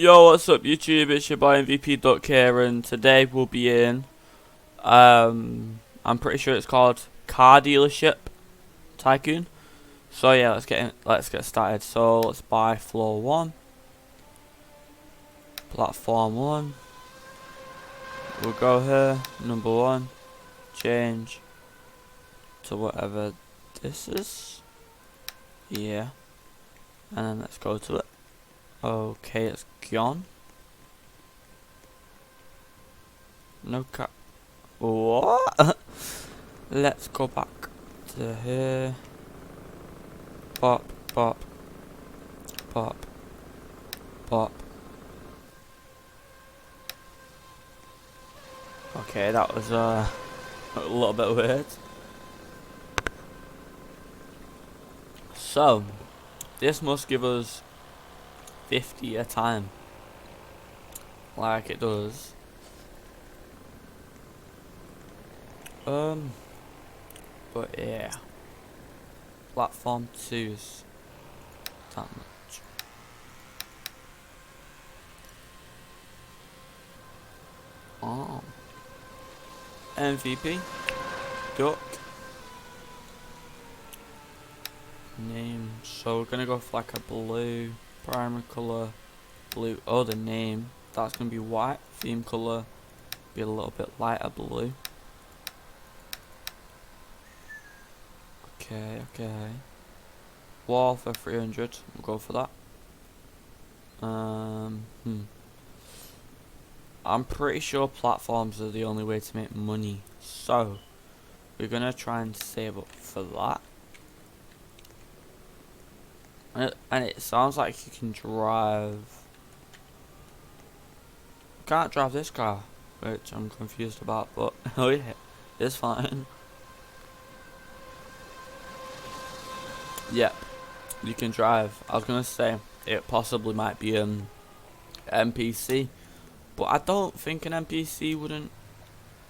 Yo, what's up YouTube? It's your boy MVP Duck here, and today we'll be in I'm pretty sure it's called Car Dealership Tycoon. So yeah, let's get started. So let's buy floor 1, platform 1. We'll go here, number 1, change to whatever this is. Yeah. And then let's go to it. Okay, it's gone. No car. What? Let's go back to here. Pop, pop, pop, pop. Okay, that was a little bit weird. So, this must give us 50 a time, like it does. But yeah, platform 2's that much. Oh, MVP Duck name. So we're gonna go for like a blue primary color, blue. Oh, the name that's gonna be white. Theme color be a little bit lighter blue. Okay. Wall for 300. We'll go for that. I'm pretty sure platforms are the only way to make money, so we're gonna try and save up for that. And it sounds like you can drive. Can't drive this car, which I'm confused about, but oh yeah, it's fine. Yep, you can drive. I was gonna say it possibly might be NPC, but I don't think an NPC wouldn't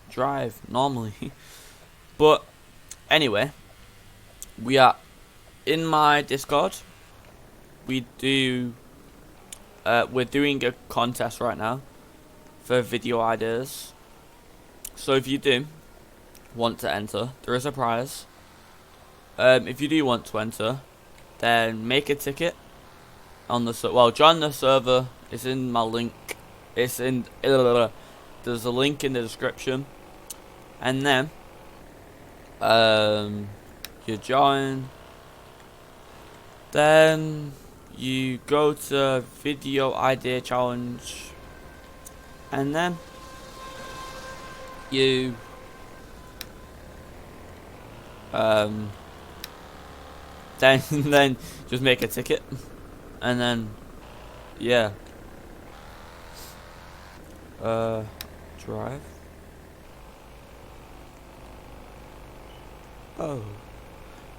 drive normally. But anyway, we are in my Discord. We're doing a contest right now for video ideas. So if you do want to enter, there is a prize. If you do want to enter, then make a ticket on the join the server. It's in my link. It's in there's a link in the description, and then you join. Then you go to video idea challenge, and then you then just make a ticket, and then yeah, drive. Oh,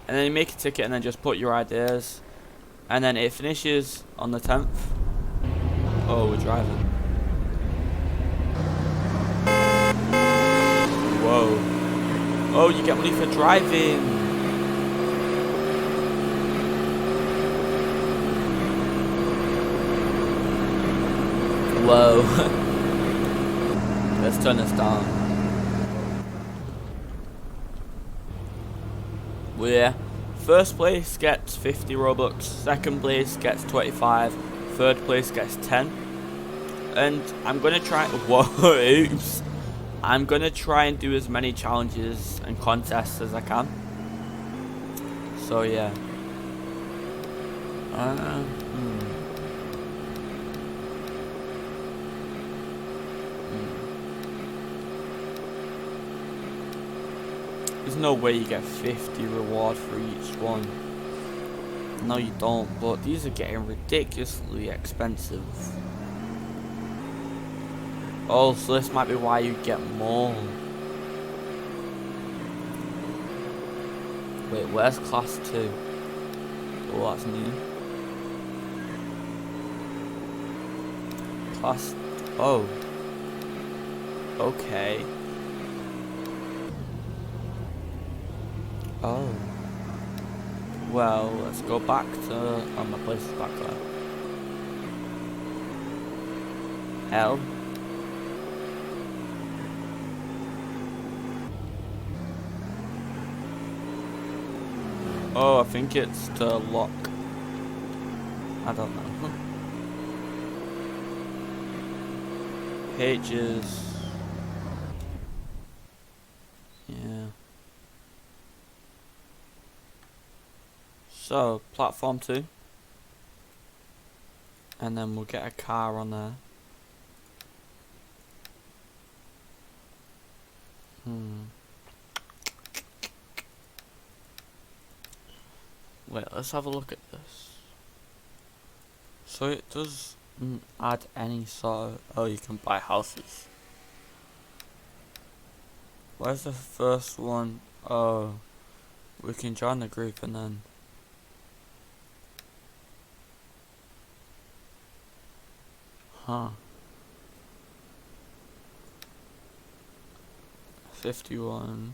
and then you make a ticket, and then just put your ideas, and then it finishes on the 10th. Oh, we're driving. Whoa. Oh, you get money for driving. Whoa. Let's turn this down. Well, yeah. First place gets 50 Robux, second place gets 25, third place gets 10. And I'm gonna try. Whoa, oops. I'm gonna try and do as many challenges and contests as I can. So yeah. There's no way you get 50 reward for each one. No, you don't. But these are getting ridiculously expensive. Oh, so this might be why you get more. Wait, where's class 2? Oh, that's new. Class. Oh. Okay. Oh. Well, let's go back to. Oh, my place is back there. L. Oh, I think it's to lock. I don't know. H is... yeah. So, platform 2. And then we'll get a car on there. Wait, let's have a look at this. So it doesn't add any sort of... oh, you can buy houses. Where's the first one? Oh, we can join the group and then... huh. 51.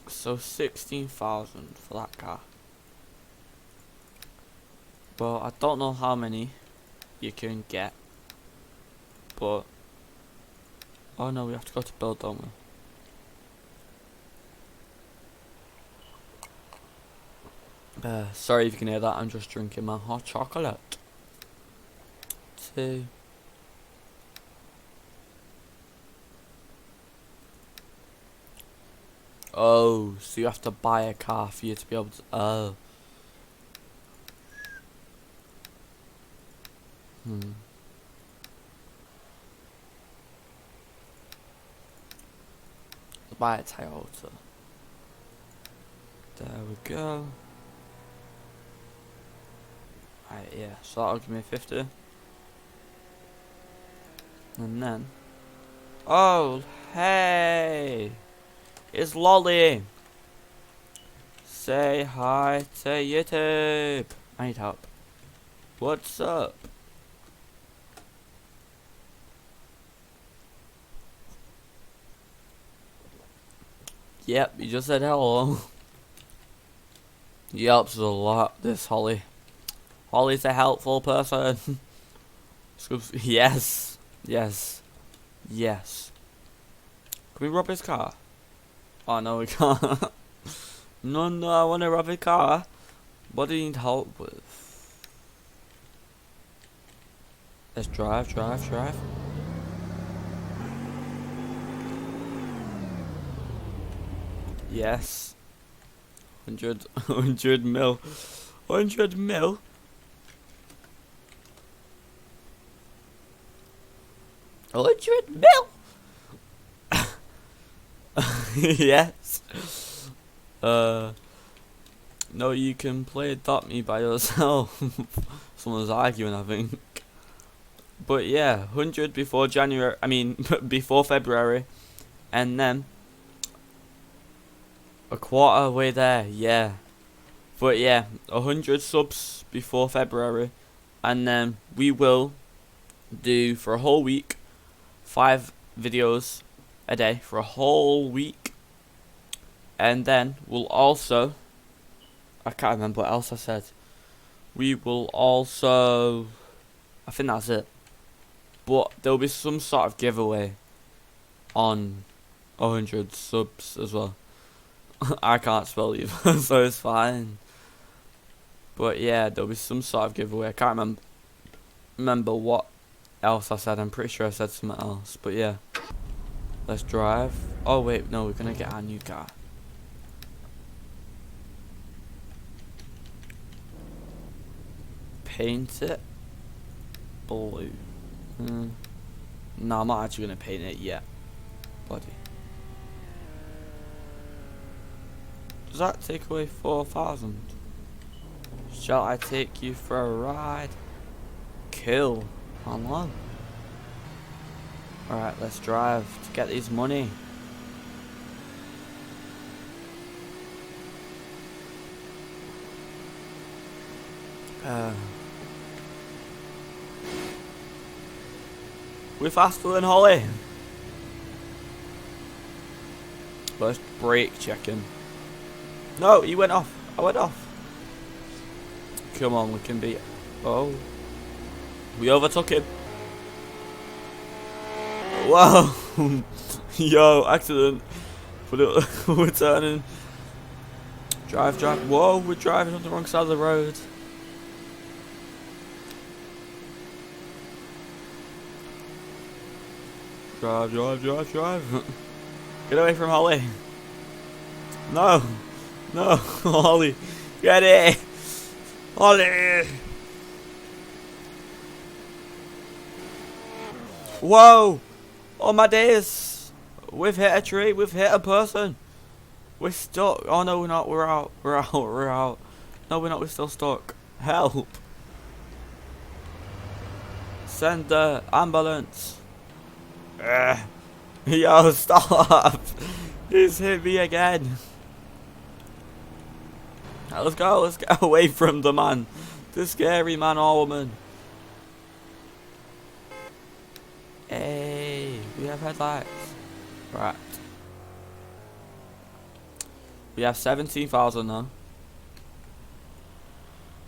So 16,000 for that car. Well, I don't know how many you can get, but oh no, we have to go to build, don't we? Sorry if you can hear that. I'm just drinking my hot chocolate. 2. Oh, so you have to buy a car for you to be able to... oh. Buy a Toyota. There we go. Right, yeah, so that'll give me 50. And then... oh, hey! It's Lolly! Say hi to YouTube! I need help. What's up? Yep, you just said hello. He helps us a lot, this Holly. Holly's a helpful person. Yes. Yes. Yes. Can we rob his car? Oh no, we can't. No, I want to rob his car. What do you need help with? Let's drive. Yes. 100 mil. 100 mil. Yes. No, you can play Adopt Me by yourself. Someone's arguing, I think. But yeah, 100 before January. I mean, before February, and then a quarter way there. Yeah. But yeah, 100 subs before February, and then we will do for a whole week 5 videos a day for a whole week, and then we'll also, I can't remember what else I said. We will also, I think that's it, but there'll be some sort of giveaway on 100 subs as well. I can't spell either, so it's fine. But yeah, there'll be some sort of giveaway. I can't remember what else I said. I'm pretty sure I said something else, but yeah. Let's drive. Oh wait, no, we're gonna get our new car. Paint it blue. No, I'm not actually gonna paint it yet. Bloody. Does that take away 4,000? Shall I take you for a ride? Cool. On. Alright, let's drive to get this money. We're faster than Holly. Let's brake check him. No, he went off. I went off. Come on, we can beat. Oh. We overtook him. Wow. Yo, accident. We're turning. Drive. Whoa, we're driving on the wrong side of the road. Drive. Get away from Holly. No. Holly. Get it. Holly. Whoa. Oh my days. We've hit a tree. We've hit a person. We're stuck. Oh no, we're not. We're out. No, we're not. We're still stuck. Help. Send the ambulance. Yo, stop. He's hit me again. Let's go. Let's get away from the man. The scary man or woman. Hey, we have headlights. Right. We have 17,000 now.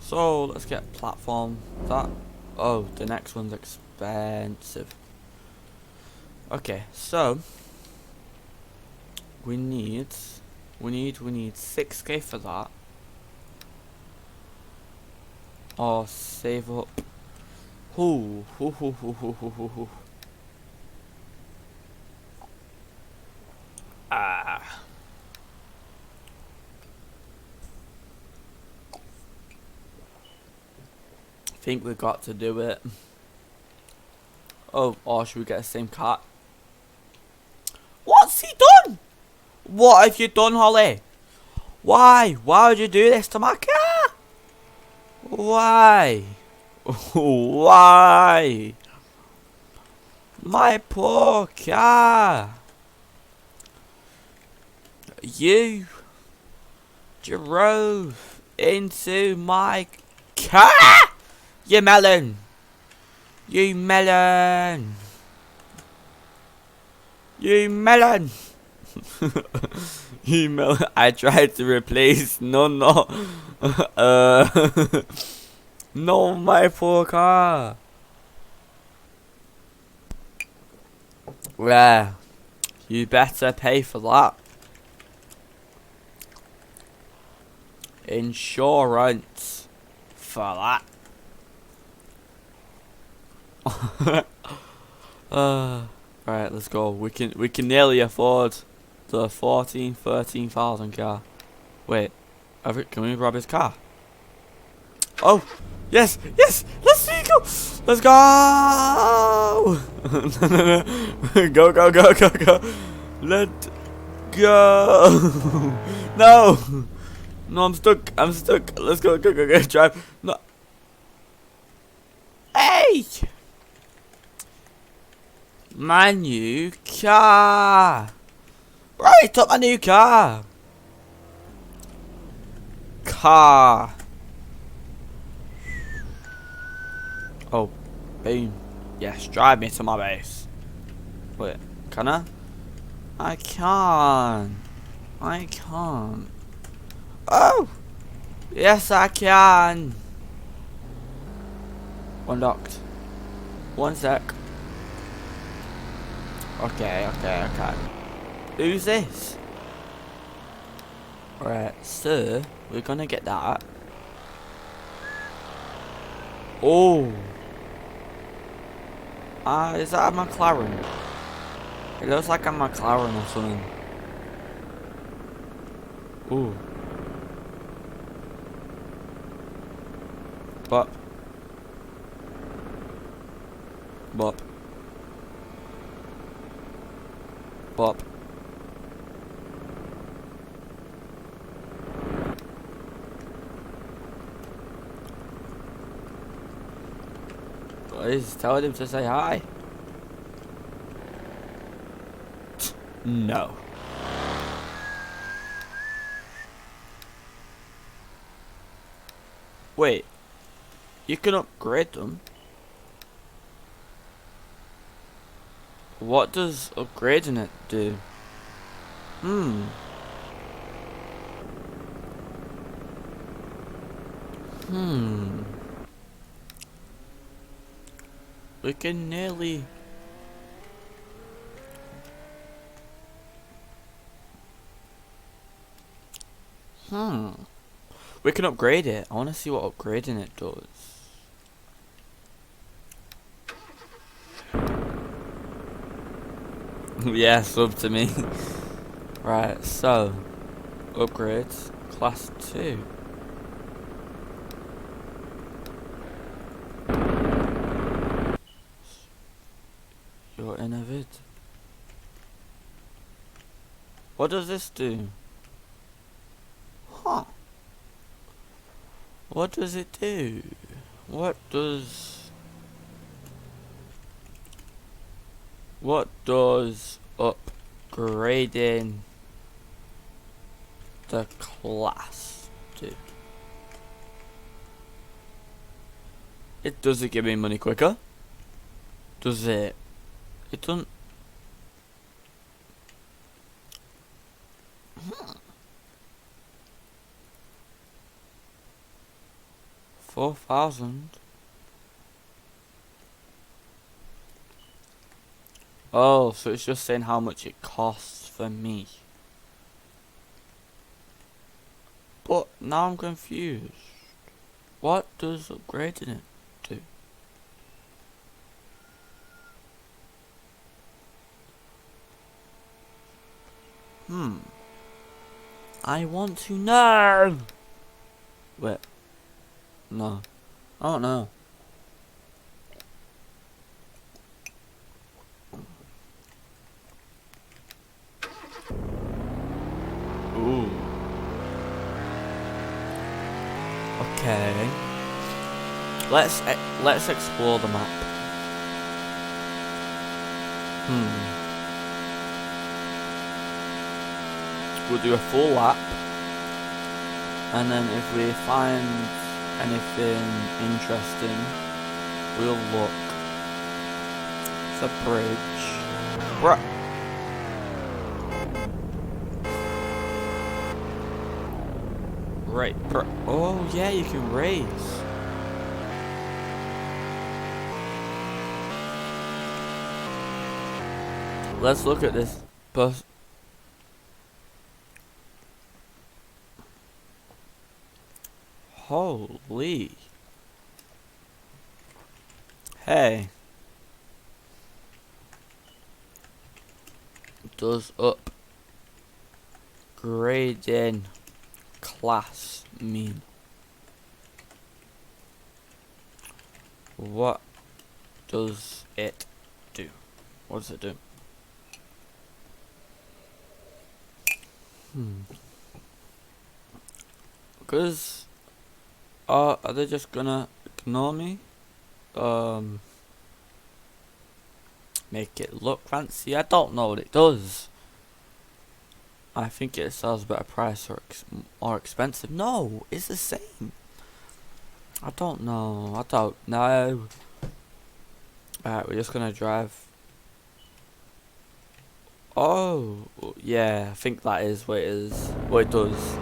So let's get platform. That. Oh, the next one's expensive. Okay, so we need 6k for that. Or save up. Ooh. Think we got to do it. Oh, or should we get the same car? What's he done? What have you done, Holly? Why would you do this to my car? Why? Why? My poor car. You drove into my car. You melon. You melon. I tried to replace no. No, my poor car. Well, you better pay for that. Insurance for that. Right, let's go. We can nearly afford the 13,000 car. Wait, can we rob his car? Oh, yes. Let's go. Let's go. Go. Let go. No, I'm stuck. Let's go. Drive. No. Hey. My new car. Right, took my new car. Oh, boom. Yes, drive me to my base. Wait, can I? I can't. Oh! Yes, I can. Unlocked. One sec. Okay. Who's this? Right, so we're gonna get that. Oh. Is that a McLaren? It looks like a McLaren or something. Ooh. Bop. Please tell him to say hi. No. Wait. You can upgrade them. What does upgrading it do? We can nearly... We can upgrade it. I want to see what upgrading it does. Yeah, sub to me. Right, so upgrades class 2. You're in a vid. What does this do? Huh. What does it do? What does upgrading the class do? Does it give me money quicker? Does it? It doesn't. 4,000. Oh, so it's just saying how much it costs for me. But now I'm confused. What does upgrading it do? I want to know. Wait. No. I don't know. Ooh. Okay. Let's explore the map. We'll do a full lap, and then if we find anything interesting, we'll look. It's a bridge. Right. Oh yeah, you can race. Let's look at this bus. Holy. Hey. Does upgrading class mean? What does it do? What does it do? Because are they just gonna ignore me? Make it look fancy? I don't know what it does. I think it sells better price or expensive. No, it's the same. I don't know. I don't know. Alright, we're just gonna drive. Oh, yeah, I think that is what it is. What it does.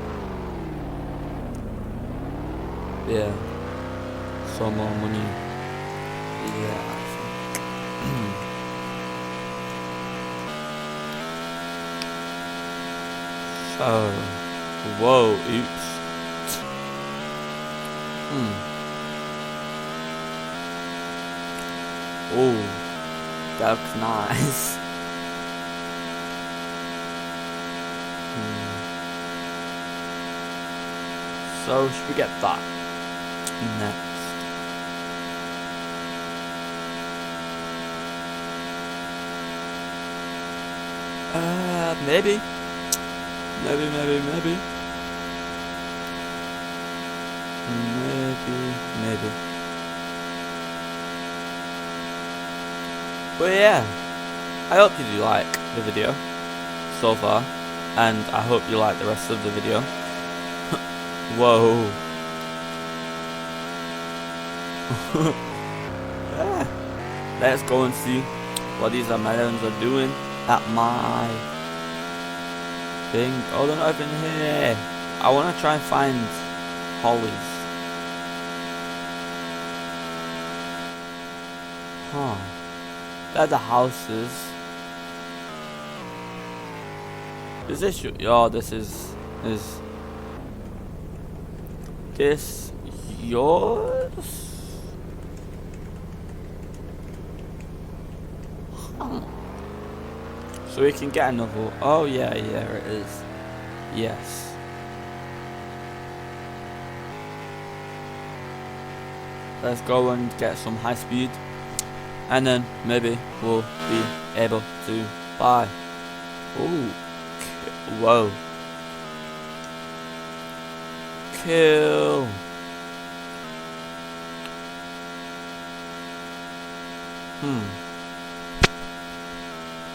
Yeah. Some more money. Yeah, I think. So, whoa, oops. Oh, that looks nice. So, should we get that next? Maybe. Maybe. But yeah, I hope you do like the video so far, and I hope you like the rest of the video. Whoa. Yeah. Let's go and see what these Americans are doing at my thing. Oh, they're not even here. I want to try and find hollies. Huh. They're the houses. Is this your... Oh, this is... Is... This... yours? Huh. So we can get another... Oh, yeah, yeah, it is. Yes. Let's go and get some high speed. And then maybe we'll be able to buy. Ooh. Whoa. Kill.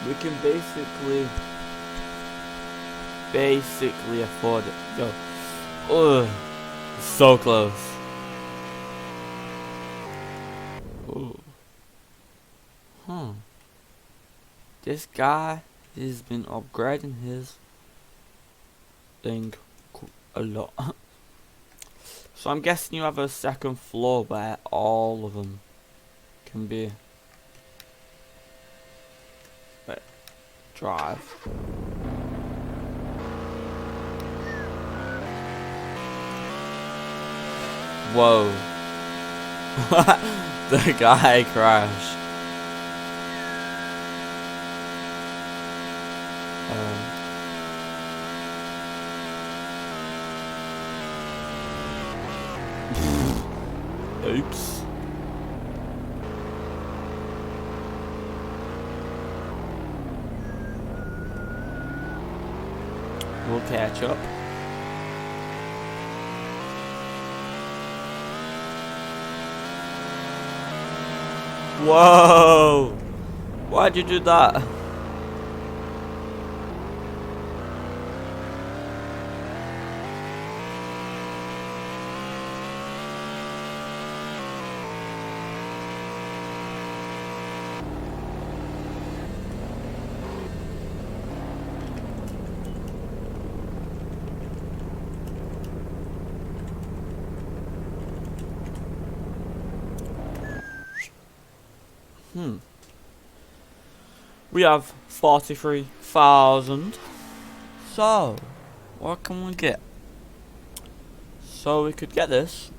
We can basically afford it. Go. Ugh. So close. Ooh. This guy has been upgrading his thing a lot. So I'm guessing you have a second floor where all of them can be. Wait, drive. Whoa. The guy crashed. Oops. We'll catch up. Whoa! Why'd you do that? We have 43,000. So, what can we get? So we could get this.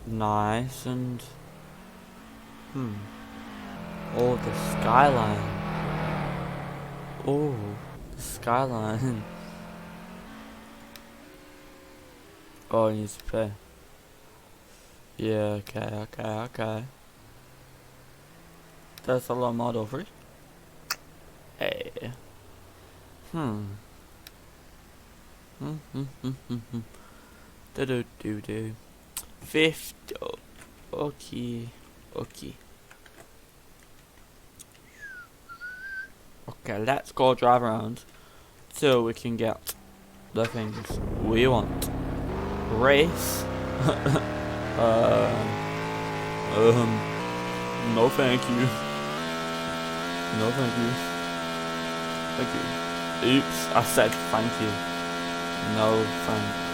Nice and... Oh, the skyline. Oh, the skyline. Oh, he needs to pay. Yeah, okay. There's a lot model free. Hey. Do. 50. Okay. Okay, let's go drive around so we can get the things we want. Race. No thank you. No thank you. Thank you. Oops, I said thank you. No thanks.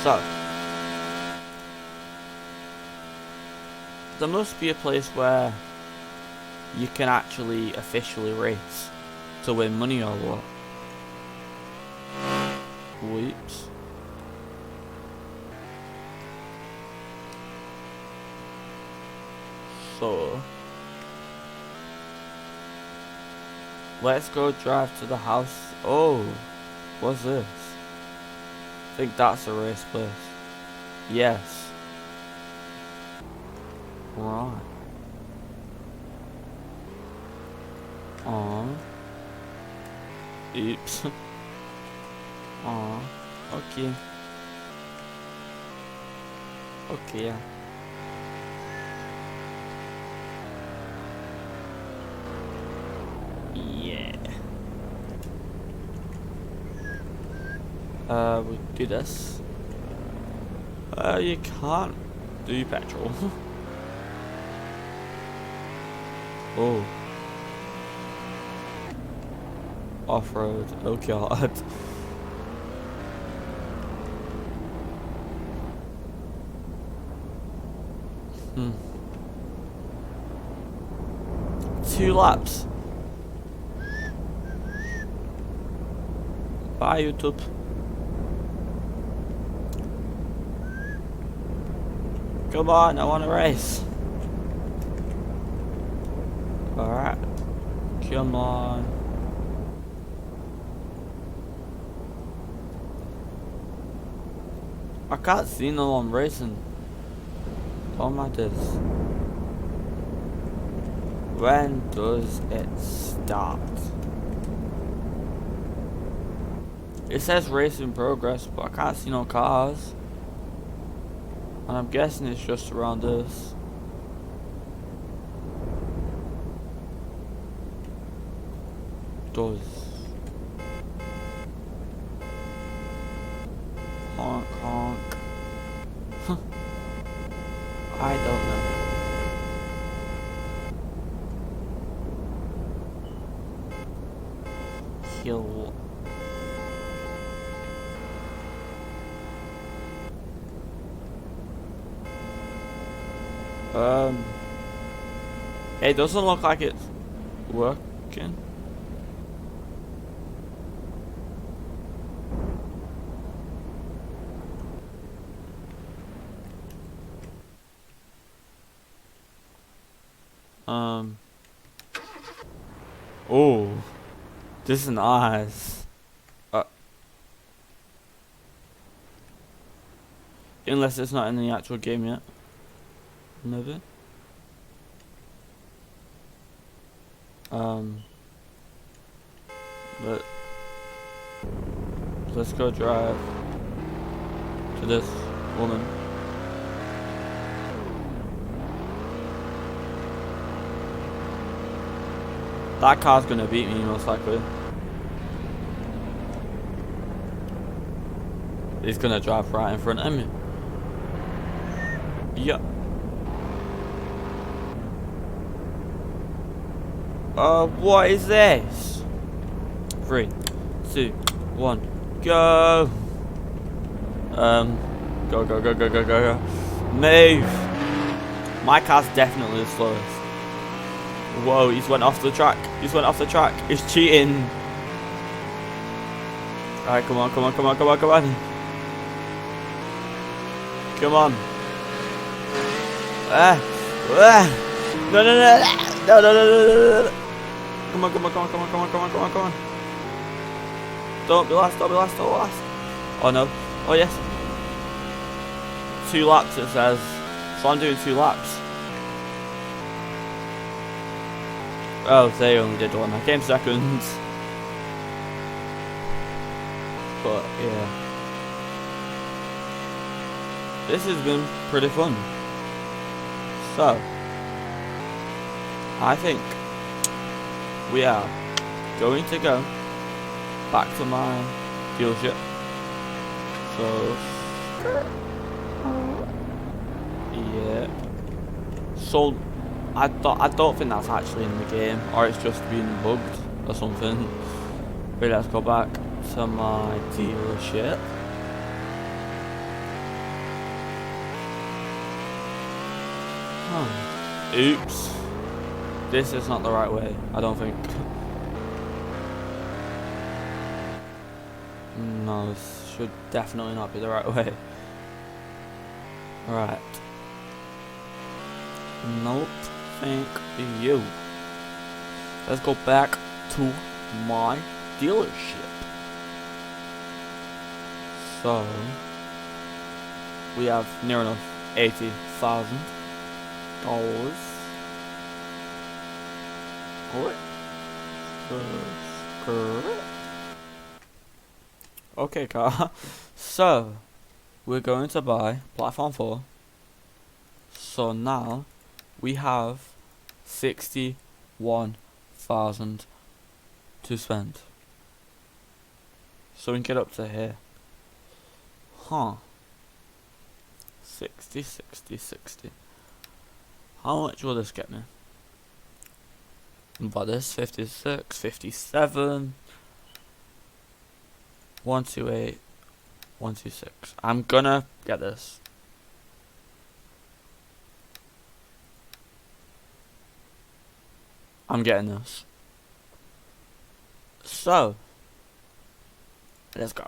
So, there must be a place where you can actually officially race to win money or what? Whoops. So, let's go drive to the house. Oh, what's this? I think that's a race place. Yes. Right. Aww. Oops. Aww. Okay. Okay. We do this. You can't do petrol. Oh. Off-road. Oh god. Hmm. 2 laps. Bye, YouTube. Come on, I want to race. Alright. Come on. I can't see no one racing. Oh my days. When does it start? It says race in progress, but I can't see no cars. And I'm guessing it's just around us. Does. Honk honk. I don't know. Kill. It doesn't look like it's working. Oh, this is nice. Unless it's not in the actual game yet. Maybe. But let's go drive to this woman. That car's gonna beat me most likely. He's gonna drive right in front of me. Yep. What is this? 3, 2, 1, go! Go, go, go, go, go, go, go. Move! My car's definitely the slowest. Whoa, he's went off the track. He's went off the track. He's cheating. Alright, come on, come on, come on, come on, come on. Come on. No, no, no, no, no, no, no, no. Come on, come on, come on, come on, come on, come on, come on, come on. Don't be last, don't be last, don't be last. Oh no. Oh yes. 2 laps it says. So I'm doing 2 laps. Oh, they only did 1. I came second. But yeah. This has been pretty fun. So I think we are going to go back to my dealership. So yeah. So I don't think that's actually in the game, or it's just being bugged or something. But let's go back to my dealership. Oops. This is not the right way, I don't think. No, this should definitely not be the right way. Right. Nope. Thank you. Let's go back to my dealership. So we have near enough $80,000. Okay, car. So we're going to buy platform 4. So now we have 61,000 to spend. So we can get up to here. Huh. 60, 60, 60. How much will this get me? About this, 56, 57, 128, 126. I'm gonna get this. I'm getting this. So, let's go.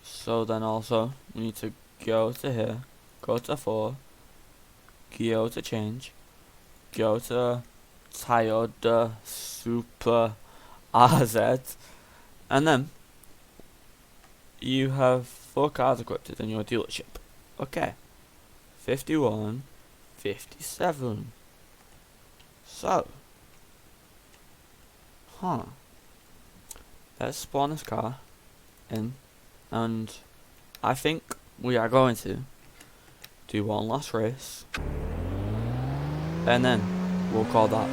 So then also, we need to go to here, go to 4, go to change, go to Toyota Super RZ, and then you have 4 cars equipped in your dealership. Okay, 51, 57. So, let's spawn this car in, and I think we are going to do one last race, and then we'll call that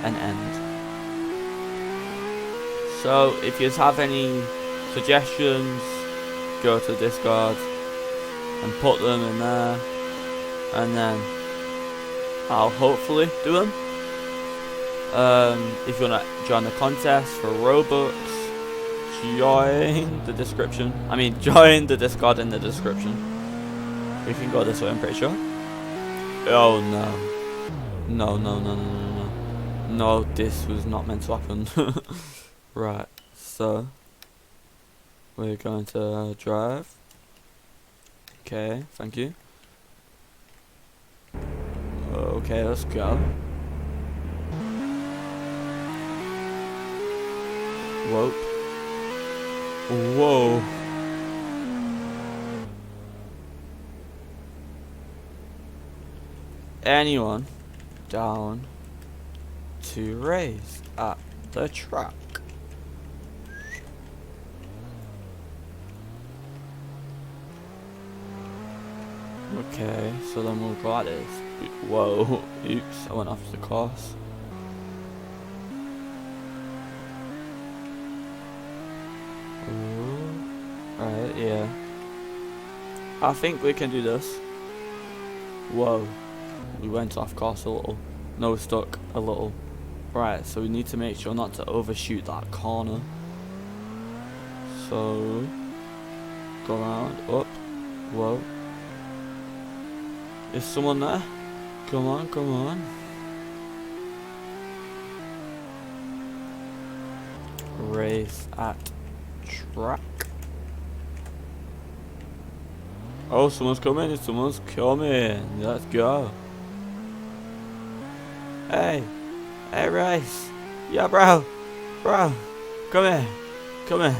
an end. So if you have any suggestions, go to Discord and put them in there, and then I'll hopefully do them. If you wanna join the contest for Robux, join the description. Join the Discord in the description. We can go this way, I'm pretty sure. Oh no. No, this was not meant to happen. Right, so we're going to drive. Okay, thank you. Okay, let's go. Whoa. Whoa. Anyone down to race at the track? Okay, so then we'll go at this. Whoa, oops, I went off the course. Ooh, right, yeah. I think we can do this. Whoa, we went off course a little. No, stuck a little. Right, so we need to make sure not to overshoot that corner. So, go around, up, whoa. Is someone there? Come on, come on. Race at track. Oh, someone's coming, someone's coming. Let's go. Hey, race. Yeah, bro. Come here.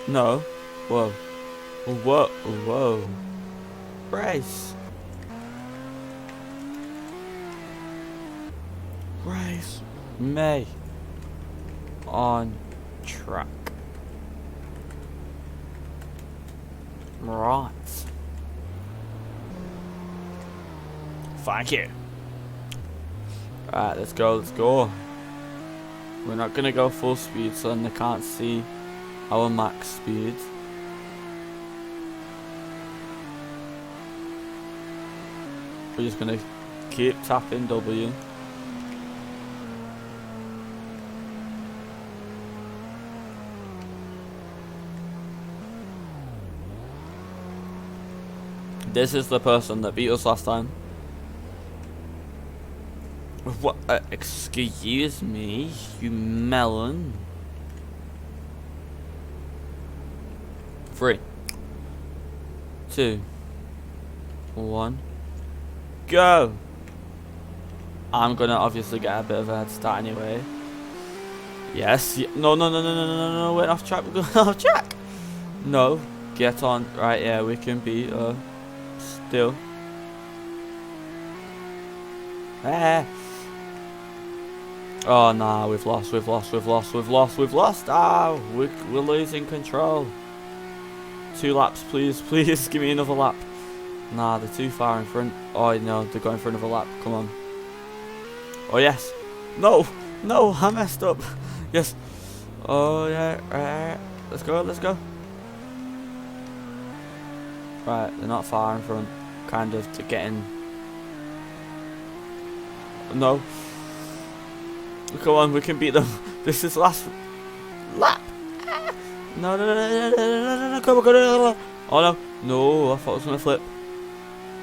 No. Whoa. Race. Me on track. Right. Thank you. Alright, let's go. We're not gonna go full speed so then they can't see our max speed. We're just gonna keep tapping W. This is the person that beat us last time. What? Excuse me, you melon. 3, 2, 1, go! I'm gonna obviously get a bit of a head start anyway. Yes, no, we're off track, we're going off track! No, get on, right, yeah, we can beat her. Still. Oh nah, we've lost. Ah, we're losing control. 2 laps, please, give me another lap. Nah, they're too far in front. Oh no, they're going for another lap. Come on. Oh yes. No, I messed up. Yes. Oh yeah. Let's go. Right, they're not far in front. Kind of to get in. No. Come on, we can beat them. This is last lap. No. Come on. Oh no. No, I thought I was going to flip.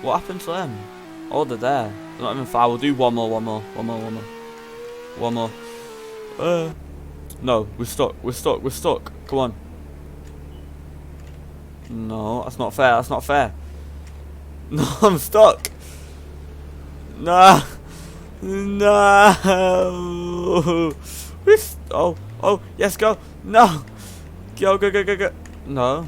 What happened to them? Oh, they're there. They're not even far. We'll do one more. One more. No, we're stuck. Come on. No, that's not fair. No, I'm stuck. No. No. Oh, yes, go. No. Go. No.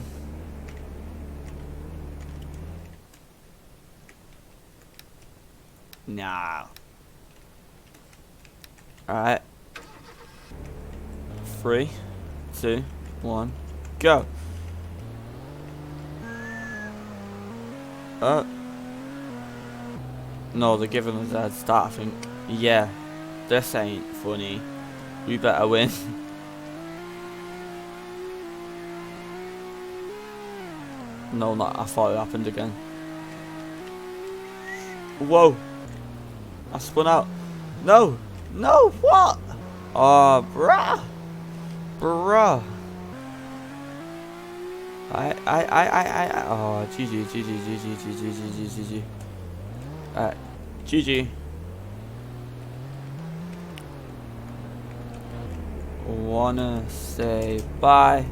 Nah. Alright. 3, 2, 1, go. No, they're giving us a head start, I think. Yeah. This ain't funny. We better win. No, not. I thought it happened again. Whoa. I spun out. No, what? Oh, bruh. Oh, GG. Alright, GG. Wanna say bye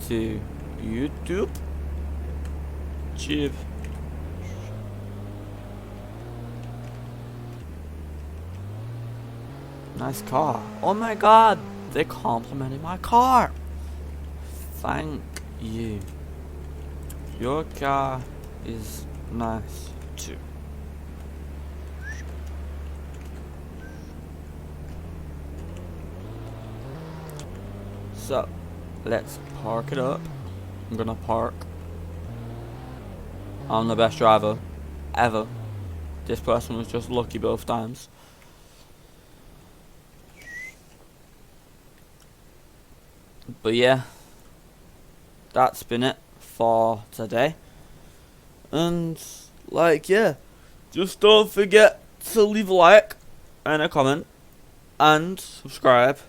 to YouTube? Chip. Nice car. Oh my god, they complimented my car. Thank you. Your car is nice too. So, let's park it up. I'm gonna park. I'm the best driver ever. This person was just lucky both times. But yeah, that's been it for today. And like, yeah, just don't forget to leave a like and a comment and subscribe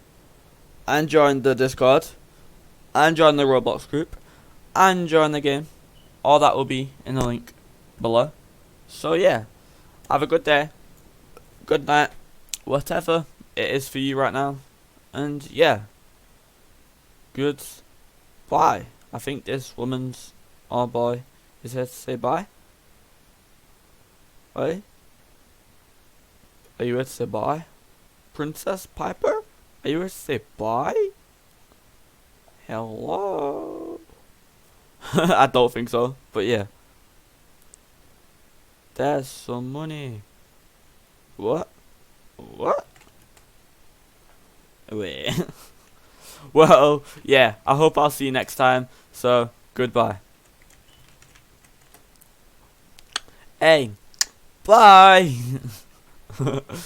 and join the Discord and join the Roblox group and join the game. All that will be in the link below. So yeah, have a good day, good night, whatever it is for you right now. And yeah, goodbye. I think this woman's, or boy, is here to say bye. Hey? Are you here to say bye? Princess Piper? Are you here to say bye? Hello? I don't think so, but yeah. There's some money. What? Wait. Well, yeah, I hope I'll see you next time. So, goodbye. Hey, bye.